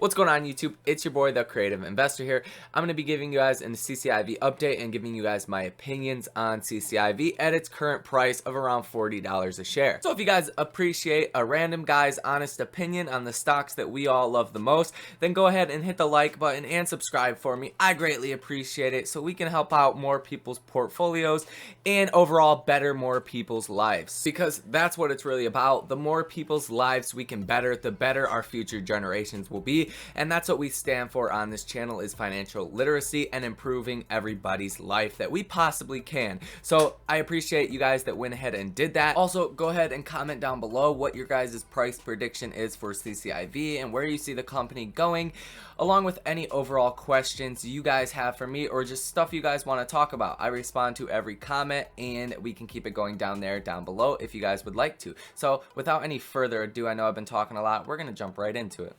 What's going on YouTube? It's your boy, the Creative Investor here. I'm going to be giving you guys a CCIV update and giving you guys my opinions on CCIV at its current price of around $40 a share. So if you guys appreciate a random guy's honest opinion on the stocks that we all love the most, then go ahead and hit the like button and subscribe for me. I greatly appreciate it so we can help out more people's portfolios and overall better more people's lives. Because that's what it's really about. The more people's lives we can better, the better our future generations will be. And that's what we stand for on this channel, is financial literacy and improving everybody's life that we possibly can. So I appreciate you guys that went ahead and did that. Also, go ahead and comment down below what your guys' price prediction is for CCIV and where you see the company going, along with any overall questions you guys have for me or just stuff you guys want to talk about. I respond to every comment and we can keep it going down below if you guys would like to. So without any further ado, I know I've been talking a lot, we're going to jump right into it.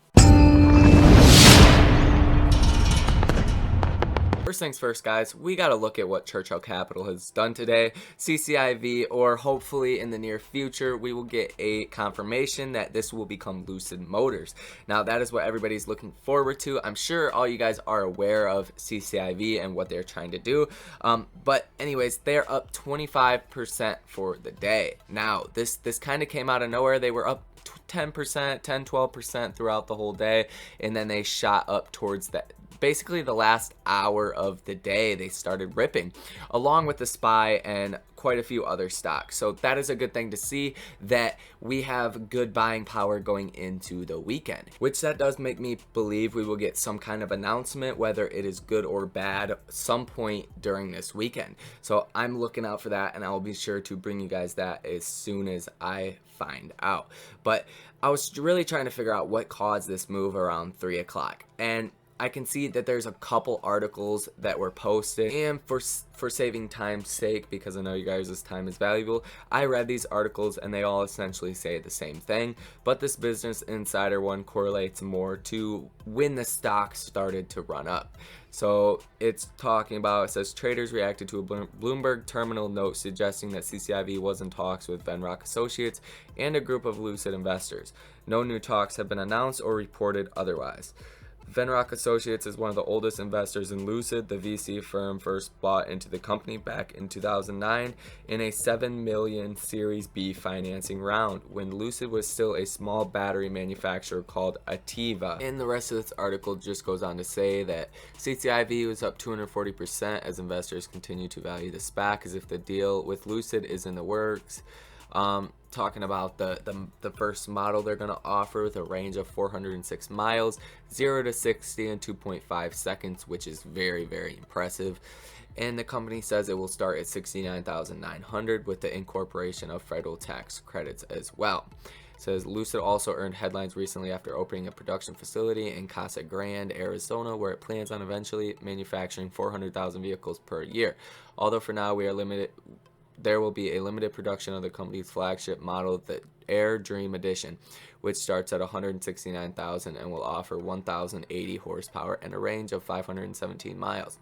First things first, guys, we got to look at what Churchill Capital has done today. CCIV, or hopefully in the near future, we will get a confirmation that this will become Lucid Motors. Now, that is what everybody's looking forward to. I'm sure all you guys are aware of CCIV and what they're trying to do. But anyways, they're up 25% for the day. Now, this kind of came out of nowhere. They were up 10%, 12% throughout the whole day, and then they shot up towards that. Basically the last hour of the day they started ripping, along with the SPY and quite a few other stocks. So that is a good thing to see, that we have good buying power going into the weekend, which that does make me believe we will get some kind of announcement, whether it is good or bad, some point during this weekend. So I'm looking out for that, and I will be sure to bring you guys that as soon as I find out. But I was really trying to figure out what caused this move around 3 o'clock, and I can see that there's a couple articles that were posted, and for saving time's sake, because I know you guys' time is valuable, I read these articles and they all essentially say the same thing, but this Business Insider one correlates more to when the stock started to run up. So it's talking about, it says traders reacted to a Bloomberg terminal note suggesting that CCIV was in talks with Venrock Associates and a group of Lucid investors. No new talks have been announced or reported otherwise. Venrock Associates is one of the oldest investors in Lucid. The VC firm first bought into the company back in 2009 in a $7 million Series B financing round when Lucid was still a small battery manufacturer called Ativa. And the rest of this article just goes on to say that CCIV was up 240% as investors continue to value the SPAC as if the deal with Lucid is in the works. Talking about the first model they're going to offer with a range of 406 miles, 0 to 60 in 2.5 seconds, which is very, very impressive. And the company says it will start at $69,900 with the incorporation of federal tax credits as well. It says Lucid also earned headlines recently after opening a production facility in Casa Grande, Arizona, where it plans on eventually manufacturing 400,000 vehicles per year. Although for now there will be a limited production of the company's flagship model, the Air Dream Edition, which starts at $169,000 and will offer 1,080 horsepower and a range of 517 miles.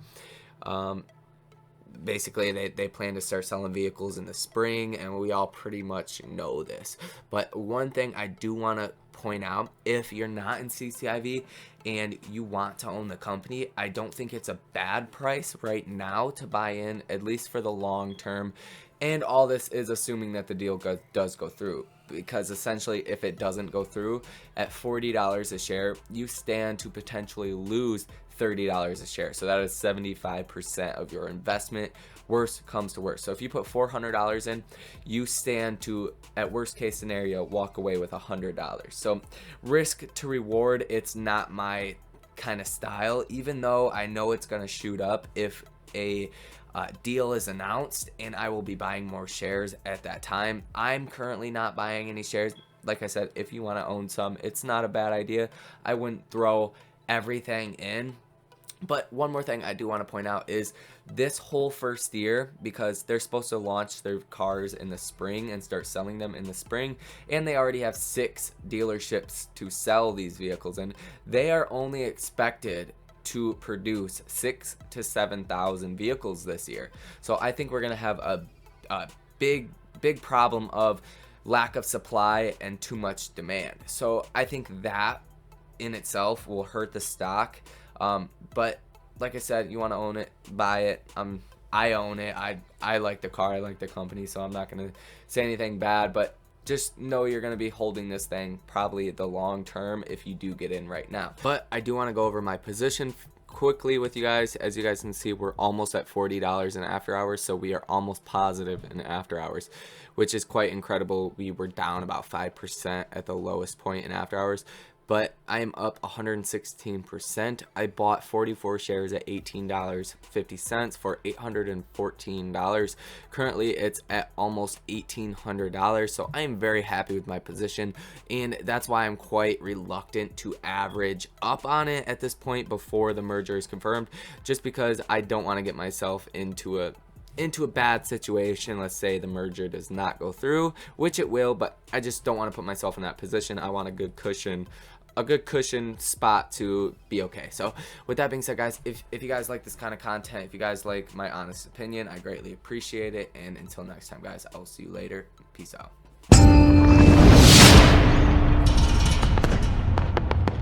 Basically, they plan to start selling vehicles in the spring, and we all pretty much know this. But one thing I do want to point out, if you're not in CCIV and you want to own the company, I don't think it's a bad price right now to buy in, at least for the long term. And all this is assuming that the deal does go through, because essentially if it doesn't go through at $40 a share, you stand to potentially lose $30 a share. So that is 75% of your investment. Worst comes to worst. So if you put $400 in, you stand to, at worst case scenario, walk away with $100. So risk to reward, it's not my kind of style, even though I know it's going to shoot up if a deal is announced, and I will be buying more shares at that time. I'm currently not buying any shares. Like I said, if you want to own some, it's not a bad idea. I wouldn't throw everything in. But one more thing I do want to point out is this whole first year, because they're supposed to launch their cars in the spring and start selling them in the spring, and they already have 6 dealerships to sell these vehicles in, they are only expected to produce 6,000 to 7,000 vehicles this year. So I think we're going to have a big problem of lack of supply and too much demand. So I think that in itself will hurt the stock. But like I said, you want to own it, buy it. I own it. I like the car, I like the company, so I'm not gonna say anything bad, but just know you're going to be holding this thing probably the long term if you do get in right now. But I do want to go over my position quickly with you guys. As you guys can see, we're almost at $40 in after hours, so we are almost positive in after hours, which is quite incredible. We were down about 5% at the lowest point in after hours, but I am up 116%. I bought 44 shares at $18.50 for $814. Currently, it's at almost $1,800, so I am very happy with my position, and that's why I'm quite reluctant to average up on it at this point before the merger is confirmed, just because I don't want to get myself into a bad situation. Let's say the merger does not go through, which it will, but I just don't want to put myself in that position. I want a good cushion spot to be okay. So with that being said, guys, if you guys like this kind of content, if you guys like my honest opinion, I greatly appreciate it. And until next time, guys, I'll see you later. Peace out.